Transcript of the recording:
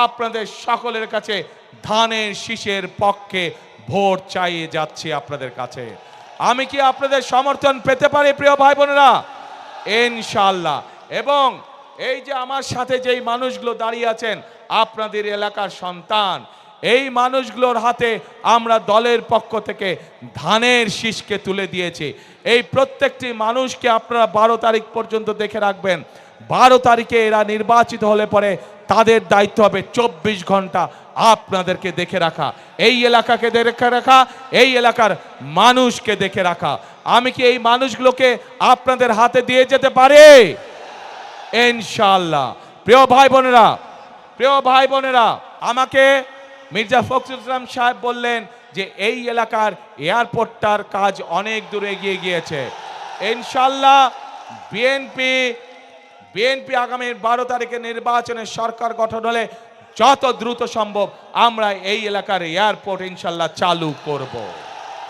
আপনাদের সকলের কাছে ধানের শীষের পক্ষে ভোট চাইয়ে যাচ্ছি আপনাদের কাছে। আমি কি আপনাদের সমর্থন পেতে পারি প্রিয় ভাই বোনেরা? ইনশাআল্লাহ। এবং এই যে আমার সাথে যেই মানুষগুলো দাঁড়িয়ে আছেন আপনাদের এলাকার সন্তান, এই মানুষগুলোর হাতে আমরা দলের পক্ষ থেকে ধানের শীষকে তুলে দিয়েছি। এই প্রত্যেকটি মানুষকে আপনারা 12 তারিখ পর্যন্ত দেখে রাখবেন। 12 তারিখে এরা নির্বাচিত হলে পরে তাদের দায়িত্ব হবে 24 ঘন্টা আপনাদেরকে দেখে রাখা, এই এলাকাকে দেখে রাখা, এই এলাকার মানুষকে দেখে রাখা। আমি কি এই মানুষগুলোকে আপনাদের হাতে দিয়ে যেতে পারি? ইনশাআল্লাহ। প্রিয় ভাই বোনেরা, আমাকে মির্জা ফখরুল ইসলাম সাহেব বললেন যে এই এলাকার এয়ারপোর্টটার কাজ অনেক দূর এগিয়ে গিয়েছে। ইনশাআল্লাহ বিএনপি আগামী 12 তারিখে নির্বাচনে সরকার গঠন হলে যত দ্রুত সম্ভব আমরা এই এলাকার এয়ারপোর্ট ইনশাআল্লাহ চালু করব।